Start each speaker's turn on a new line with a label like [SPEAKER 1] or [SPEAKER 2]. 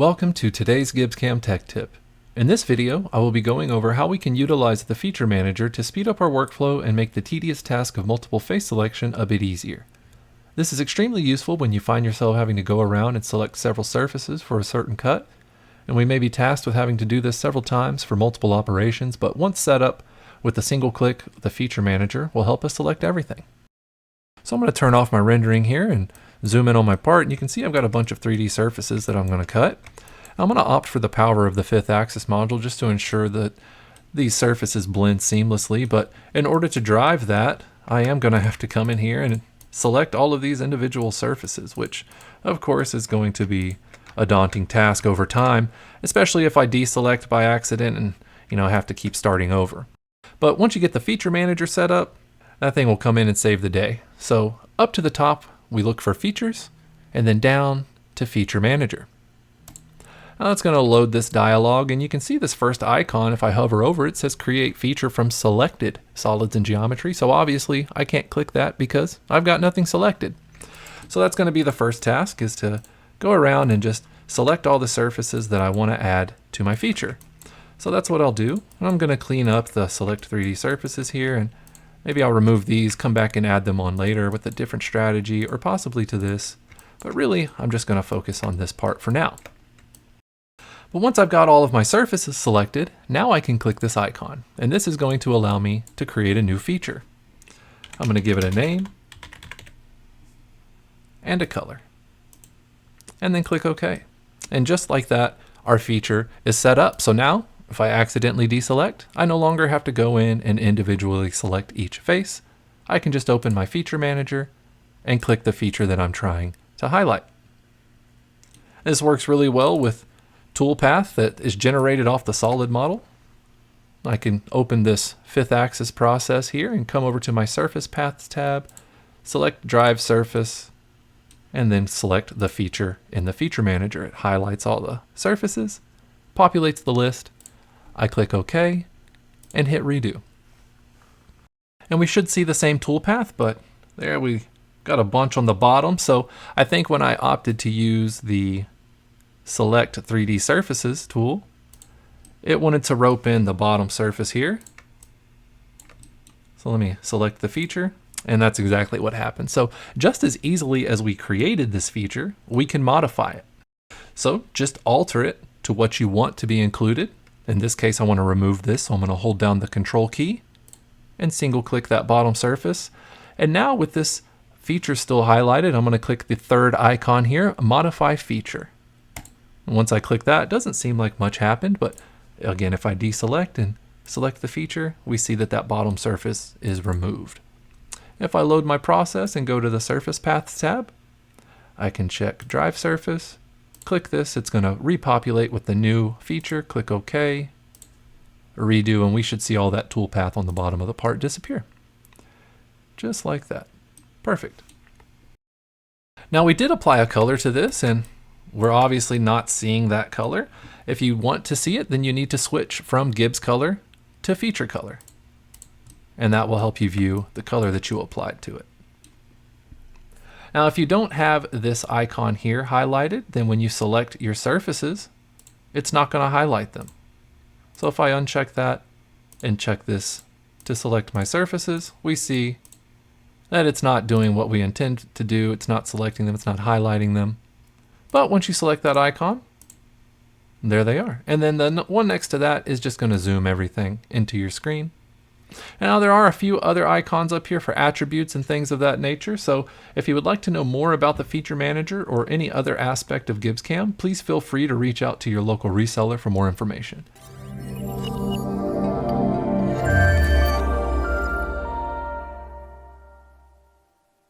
[SPEAKER 1] Welcome to today's GibbsCAM Tech Tip. In this video, I will be going over how we can utilize the Feature Manager to speed up our workflow and make the tedious task of multiple face selection a bit easier. This is extremely useful when you find yourself having to go around and select several surfaces for a certain cut, and we may be tasked with having to do this several times for multiple operations, but once set up with a single click, the Feature Manager will help us select everything. So I'm going to turn off my rendering here and zoom in on my part, and you can see I've got a bunch of 3D surfaces that I'm going to cut. I'm going to opt for the power of the 5th axis module just to ensure that these surfaces blend seamlessly, but in order to drive that, I am going to have to come in here and select all of these individual surfaces, which of course is going to be a daunting task over time, especially if I deselect by accident and have to keep starting over. But once you get the Feature Manager set up, that thing will come in and save the day. So up to the top, we look for Features, and then down to Feature Manager. Now it's going to load this dialog, and you can see this first icon. If I hover over it, says Create Feature from Selected Solids and Geometry. So obviously I can't click that because I've got nothing selected. So that's going to be the first task, is to go around and just select all the surfaces that I want to add to my feature. So that's what I'll do. And I'm going to clean up the Select 3D Surfaces here, and maybe I'll remove these, come back and add them on later with a different strategy, or possibly to this. But really, I'm just going to focus on this part for now. But once I've got all of my surfaces selected, now I can click this icon. And this is going to allow me to create a new feature. I'm going to give it a name and a color. And then click OK. And just like that, our feature is set up. So now, if I accidentally deselect, I no longer have to go in and individually select each face. I can just open my Feature Manager and click the feature that I'm trying to highlight. This works really well with toolpath that is generated off the solid model. I can open this 5th axis process here and come over to my Surface Paths tab, select Drive Surface, and then select the feature in the Feature Manager. It highlights all the surfaces, populates the list. I click OK and hit Redo. And we should see the same toolpath, but there we got a bunch on the bottom. So I think when I opted to use the Select 3D Surfaces tool, it wanted to rope in the bottom surface here. So let me select the feature, and that's exactly what happened. So just as easily as we created this feature, we can modify it. So just alter it to what you want to be included. In this case, I want to remove this, so I'm going to hold down the Control key and single click that bottom surface. And now with this feature still highlighted, I'm going to click the third icon here, Modify Feature. And once I click that, it doesn't seem like much happened, but again, if I deselect and select the feature, we see that that bottom surface is removed. If I load my process and go to the Surface Paths tab, I can check Drive Surface, click this, it's going to repopulate with the new feature, click OK, redo, and we should see all that toolpath on the bottom of the part disappear. Just like that. Perfect. Now we did apply a color to this, and we're obviously not seeing that color. If you want to see it, then you need to switch from Gibbs color to feature color. And that will help you view the color that you applied to it. Now, if you don't have this icon here highlighted, then when you select your surfaces, it's not going to highlight them. So if I uncheck that and check this to select my surfaces, we see that it's not doing what we intend to do. It's not selecting them. It's not highlighting them. But once you select that icon, there they are. And then the one next to that is just going to zoom everything into your screen. And now there are a few other icons up here for attributes and things of that nature. So if you would like to know more about the Feature Manager or any other aspect of GibbsCAM, please feel free to reach out to your local reseller for more information.